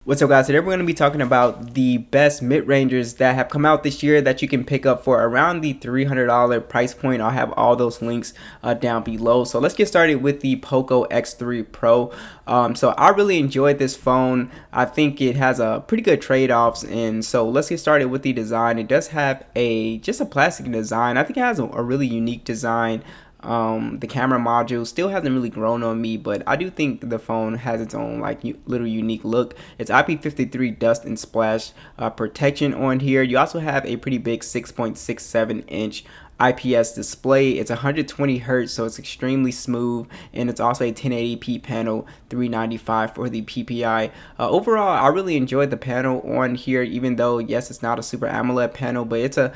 What's up, guys? Today we're going to be talking about the best mid-rangers that have come out this year that you can pick up for around the $300 price point. I'll have all those links down below. So let's get started with the POCO X3 Pro. So I really enjoyed this phone. I think it has a pretty good trade-offs, and so let's get started with the design. It does have just a plastic design. I think it has a really unique design. The camera module still hasn't really grown on me, but I do think the phone has its own little unique look. It's IP53 dust and splash protection on here. You also have a pretty big 6.67-inch IPS display. It's 120 hertz, so it's extremely smooth, and it's also a 1080p panel, 395 for the PPI. Overall, I really enjoyed the panel on here, even though yes, it's not a super AMOLED panel, but it's a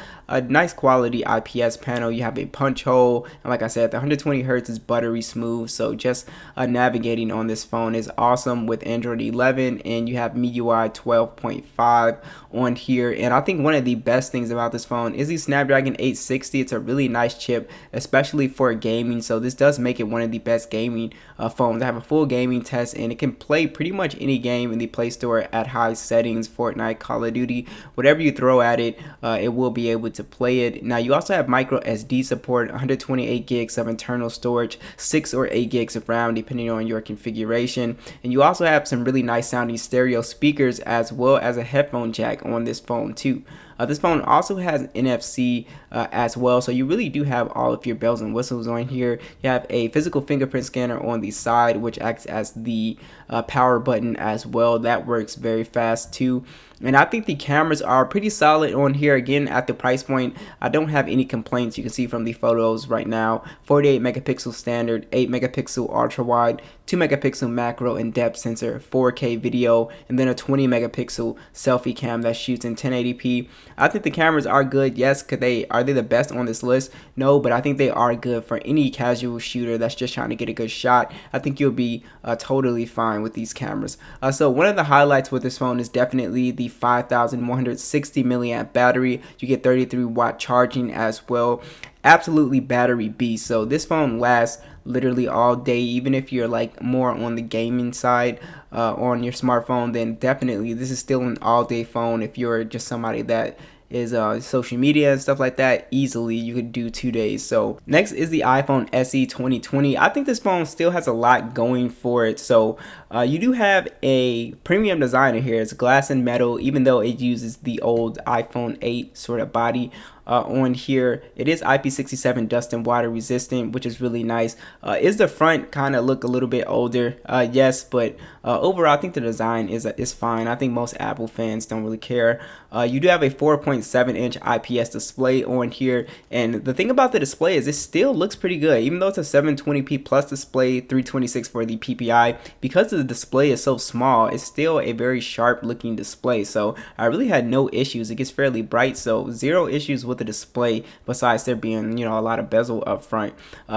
nice quality IPS panel. You have a punch hole, and like I said, the 120 hertz is buttery smooth, so just navigating on this phone is awesome with Android 11, and you have MIUI 12.5 on here. And I think one of the best things about this phone is the Snapdragon 860. It's a really nice chip, especially for gaming, so this does make it one of the best gaming phones. I have a full gaming test, and it can play pretty much any game in the Play Store at high settings. Fortnite, Call of Duty, whatever you throw at it, it will be able to play it. Now you also have micro SD support, 128 gigs of internal storage, 6 or 8 gigs of RAM depending on your configuration, and you also have some really nice sounding stereo speakers as well as a headphone jack on this phone too. This phone also has NFC as well, so you really do have all of your bells and whistles on here. You have a physical fingerprint scanner on the side, which acts as the power button as well. That works very fast too. And I think the cameras are pretty solid on here. Again, at the price point, I don't have any complaints. You can see from the photos right now, 48 megapixel standard, 8 megapixel ultra wide, 2 megapixel macro and depth sensor, 4K video, and then a 20 megapixel selfie cam that shoots in 1080p. I think the cameras are good. Yes, are they the best on this list? No, but I think they are good for any casual shooter that's just trying to get a good shot. I think you'll be totally fine with these cameras. So one of the highlights with this phone is definitely the 5160 milliamp battery. You get 33-watt charging as well. Absolutely battery beast. So this phone lasts literally all day. Even if you're like more on the gaming side on your smartphone, then definitely this is still an all-day phone. If you're just somebody that is social media and stuff like that, easily you could do 2 days. So next is the iPhone SE 2020. I think this phone still has a lot going for it. So you do have a premium design in here. It's glass and metal, even though it uses the old iPhone 8 sort of body. On here, it is IP67 dust and water resistant, which is really nice. Is the front kind of look a little bit older? Yes, but overall I think the design is fine. I think most Apple fans don't really care. You do have a 4.7-inch IPS display on here, and the thing about the display is it still looks pretty good, even though it's a 720p plus display, 326 for the PPI. Because the display is so small, it's still a very sharp looking display, so I really had no issues. It gets fairly bright, so zero issues with the display besides there being a lot of bezel up front.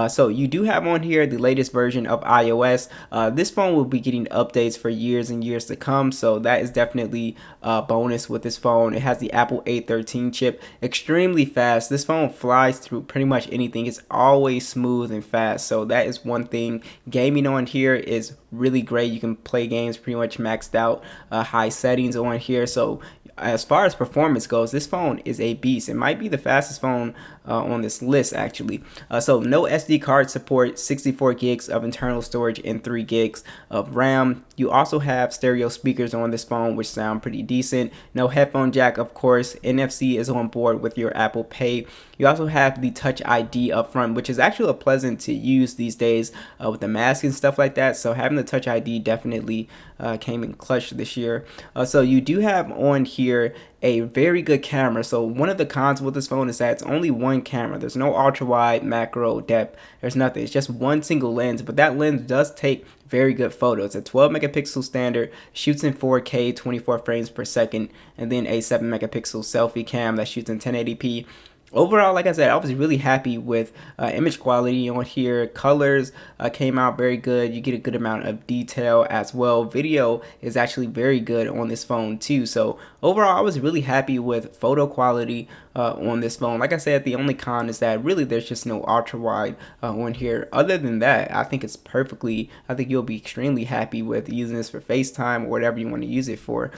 So you do have on here the latest version of iOS. This phone will be getting updates for years and years to come, so that is definitely a bonus with this phone. It has the Apple A13 chip, extremely fast. This phone flies through pretty much anything. It's always smooth and fast, so that is one thing. Gaming on here is really great. You can play games pretty much maxed out, high settings on here. So as far as performance goes, this phone is a beast. It might be the fastest phone on this list actually. So no SD card support, 64 gigs of internal storage and 3 gigs of RAM. You also have stereo speakers on this phone, which sound pretty decent. No headphone jack, of course. NFC is on board with your Apple Pay. You also have the Touch ID up front, which is actually pleasant to use these days with the mask and stuff like that. So having the Touch ID definitely came in clutch this year. So you do have on here a very good camera. So one of the cons with this phone is that it's only one camera. There's no ultra wide, macro, depth. There's nothing. It's just one single lens, but that lens does take very good photos. A 12 megapixel standard, shoots in 4K 24 frames per second, and then a 7 megapixel selfie cam that shoots in 1080p. Overall, like I said, I was really happy with image quality on here. Colors came out very good. You get a good amount of detail as well. Video is actually very good on this phone too. So overall, I was really happy with photo quality on this phone. Like I said, the only con is that really there's just no ultra wide on here. Other than that, I think it's perfectly, I think you'll be extremely happy with using this for FaceTime or whatever you want to use it for.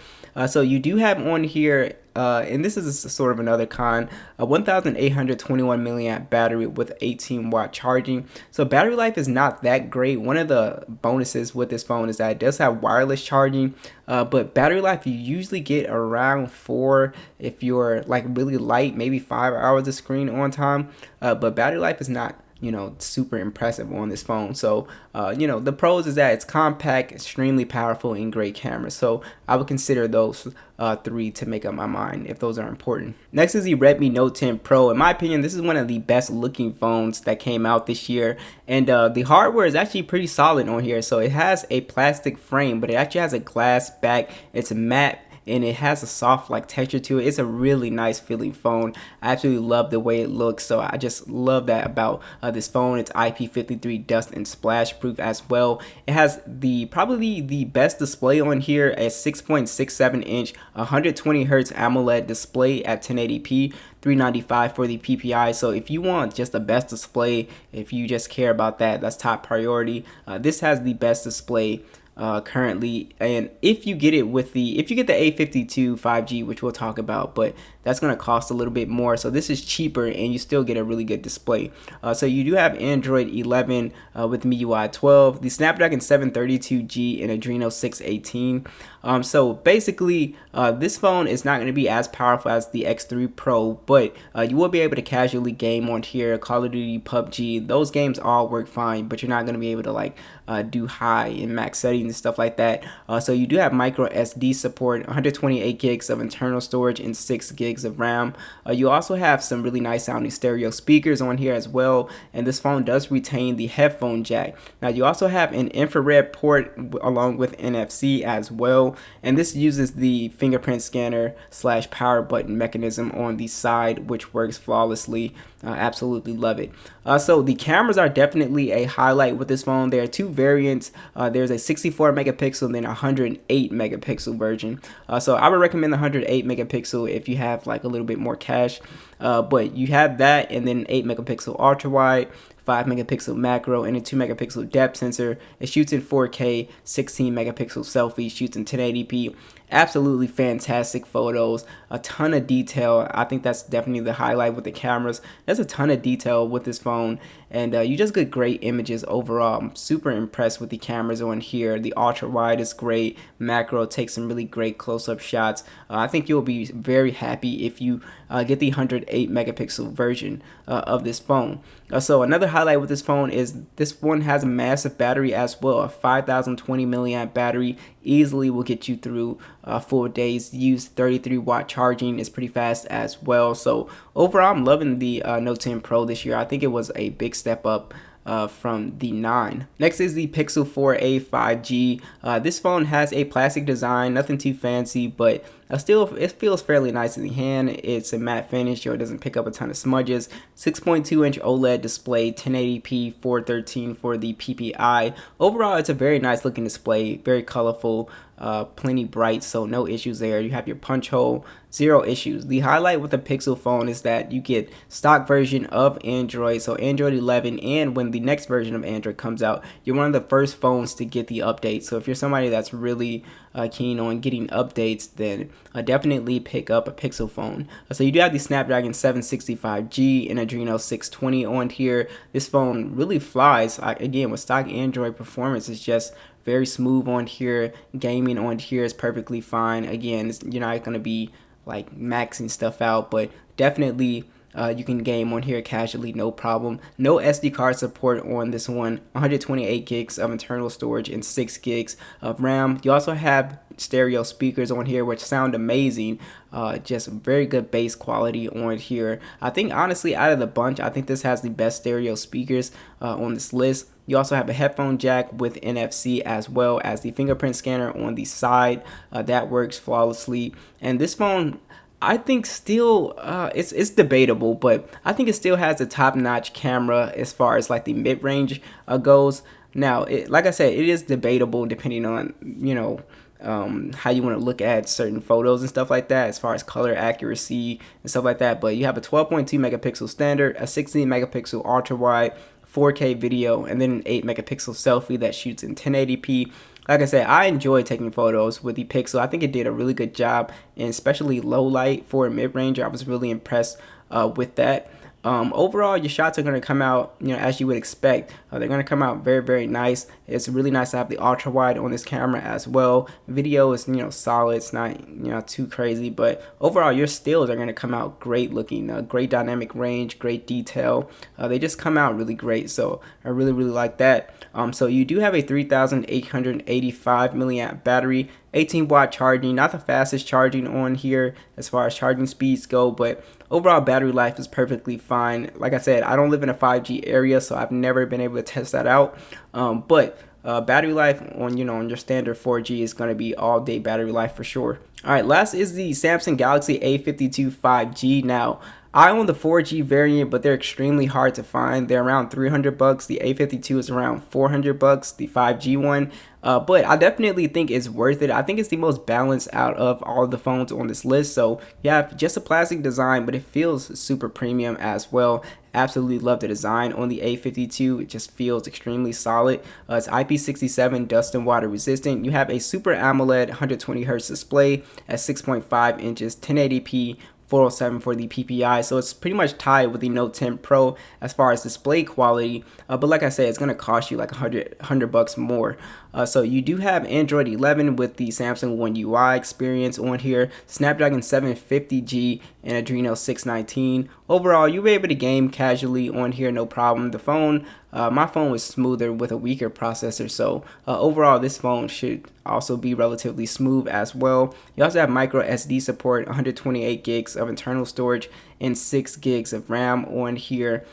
So you do have on here, and this is sort of another con, a 1821 milliamp battery with 18-watt charging. So battery life is not that great. One of the bonuses with this phone is that it does have wireless charging, but battery life you usually get around 4 if you're like really light, maybe 5 hours of screen on time. But battery life is not, you know, super impressive on this phone. So you know, the pros is that it's compact, extremely powerful, and great camera. So I would consider those 3 to make up my mind if those are important. Next is the Redmi Note 10 Pro. In my opinion, this is one of the best looking phones that came out this year, and the hardware is actually pretty solid on here. So it has a plastic frame, but it actually has a glass back. It's matte, and it has a soft like texture to it. It's a really nice feeling phone. I absolutely love the way it looks, so I just love that about this phone. It's IP53 dust and splash proof as well. It has probably the best display on here, a 6.67 inch 120 hertz AMOLED display at 1080p, 395 for the PPI. So if you want just the best display, if you just care about that, that's top priority. This has the best display currently, and if you get it with if you get the A52 5G, which we'll talk about, but that's going to cost a little bit more. So this is cheaper and you still get a really good display. So you do have Android 11 with MIUI 12, the Snapdragon 732G and Adreno 618. So basically this phone is not going to be as powerful as the X3 Pro, but you will be able to casually game on here. Call of Duty, PUBG, those games all work fine, but you're not going to be able to like do high and max settings and stuff like that. So you do have micro SD support, 128 gigs of internal storage and 6 gigs of RAM. You also have some really nice sounding stereo speakers on here as well, and this phone does retain the headphone jack. Now you also have an infrared port along with NFC as well, and this uses the fingerprint scanner / power button mechanism on the side, which works flawlessly. Absolutely love it. So the cameras are definitely a highlight with this phone. There are 2 variants. There's a 64 megapixel and then a 108 megapixel version. So I would recommend the 108 megapixel if you have like a little bit more cash. But you have that, and then 8 megapixel ultra wide, 5 megapixel macro, and a 2 megapixel depth sensor. It shoots in 4K, 16 megapixel selfie, shoots in 1080p. Absolutely fantastic photos, a ton of detail. I think that's definitely the highlight with the cameras. There's a ton of detail with this phone, and you just get great images overall. I'm super impressed with the cameras on here. The ultra wide is great. Macro takes some really great close-up shots. I think you'll be very happy if you get the 108 megapixel version of this phone. So another highlight with this phone is this one has a massive battery as well. A 5020 milliamp battery easily will get you through 4 days use. 33-watt charging is pretty fast as well. So overall, I'm loving the Note 10 Pro this year. I think it was a big step up from the 9. Next is the Pixel 4a 5G. This phone has a plastic design, nothing too fancy, but still it feels fairly nice in the hand. It's a matte finish, so it doesn't pick up a ton of smudges. 6.2 inch OLED display, 1080p 413 for the PPI. Overall, it's a very nice looking display, very colorful, plenty bright, so no issues there. You have your punch hole, 0 issues. The highlight with the Pixel phone is that you get stock version of Android, so Android 11, and when the next version of Android comes out, you're one of the first phones to get the update. So if you're somebody that's really keen on getting updates, then definitely pick up a Pixel phone. So you do have the Snapdragon 765G and Adreno 620 on here. This phone really flies. Again, with stock Android performance, it's just very smooth on here. Gaming on here is perfectly fine. Again, you're not going to be like maxing stuff out, but definitely you can game on here casually, no problem. No SD card support on this one. 128 gigs of internal storage and 6 gigs of RAM. You also have stereo speakers on here, which sound amazing. Just very good bass quality on here. I think honestly, out of the bunch, I think this has the best stereo speakers on this list. You also have a headphone jack with NFC, as well as the fingerprint scanner on the side. That works flawlessly. And this phone, I think still it's debatable, but I think it still has a top-notch camera as far as like the mid-range goes. Now, like I said, it is debatable depending on how you want to look at certain photos and stuff like that, as far as color accuracy and stuff like that. But you have a 12.2 megapixel standard, a 16 megapixel ultra wide, 4K video, and then an 8 megapixel selfie that shoots in 1080p. Like I said, I enjoy taking photos with the Pixel. I think it did a really good job, and especially low light for a mid-range. I was really impressed with that. Overall, your shots are going to come out, as you would expect. They're going to come out very, very nice. It's really nice to have the ultra wide on this camera as well. Video is, solid. It's not, too crazy, but overall, your stills are going to come out great looking. Great dynamic range, great detail. They just come out really great. So I really, really like that. So you do have a 3,885 milliamp battery. 18-watt charging, not the fastest charging on here as far as charging speeds go, but overall battery life is perfectly fine. Like I said, I don't live in a 5G area, so I've never been able to test that out. But battery life on on your standard 4G is going to be all day battery life for sure. All right, last is the Samsung Galaxy A52 5G. Now, I own the 4G variant, but they're extremely hard to find. They're around $300. The A52 is around $400, the 5G one. But I definitely think it's worth it. I think it's the most balanced out of all of the phones on this list. So you have just a plastic design, but it feels super premium as well. Absolutely love the design on the A52. It just feels extremely solid. It's IP67 dust and water resistant. You have a Super AMOLED 120 Hz display at 6.5 inches, 1080p, 407 for the PPI, so it's pretty much tied with the Note 10 Pro as far as display quality. But like I said, it's going to cost you like $100 more. So you do have Android 11 with the Samsung One UI experience on here, Snapdragon 750G and Adreno 619. Overall, you'll be able to game casually on here, no problem. The phone, my phone was smoother with a weaker processor, so overall this phone should also be relatively smooth as well. You also have micro SD support, 128 gigs of internal storage and 6 gigs of RAM on here.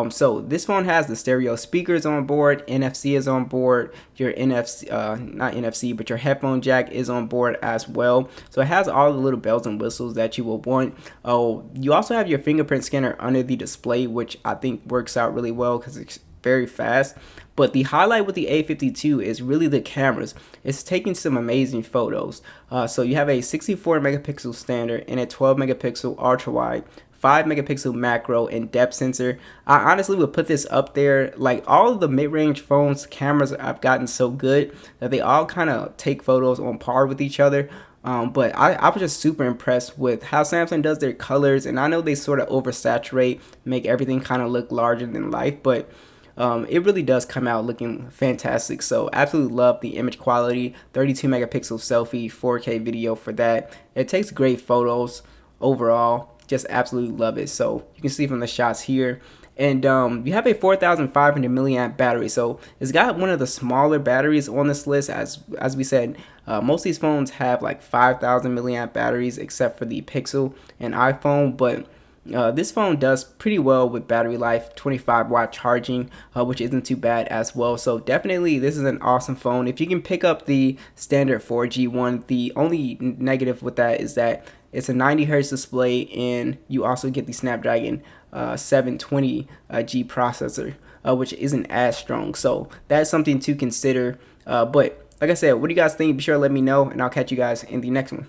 So this phone has the stereo speakers on board, NFC is on board, your NFC, not NFC, but your headphone jack is on board as well. So it has all the little bells and whistles that you will want. Oh, you also have your fingerprint scanner under the display, which I think works out really well because it's very fast. But the highlight with the A52 is really the cameras. It's taking some amazing photos. So you have a 64 megapixel standard and a 12 megapixel ultra wide, 5 megapixel macro and depth sensor. I honestly would put this up there. Like all of the mid-range phones cameras I've gotten so good that they all kind of take photos on par with each other. But I was just super impressed with how Samsung does their colors, and I know they sort of oversaturate, make everything kind of look larger than life, but it really does come out looking fantastic. So absolutely love the image quality, 32 megapixel selfie, 4K video for that. It takes great photos overall. Just absolutely love it. So you can see from the shots here. And you have a 4,500 milliamp battery, so it's got one of the smaller batteries on this list. As we said, most of these phones have like 5,000 milliamp batteries, except for the Pixel and iPhone. But this phone does pretty well with battery life, 25-watt charging, which isn't too bad as well. So definitely, this is an awesome phone. If you can pick up the standard 4G one, the only negative with that is that it's a 90 Hz display, and you also get the Snapdragon 720G processor, which isn't as strong. So that's something to consider. But like I said, what do you guys think? Be sure to let me know, and I'll catch you guys in the next one.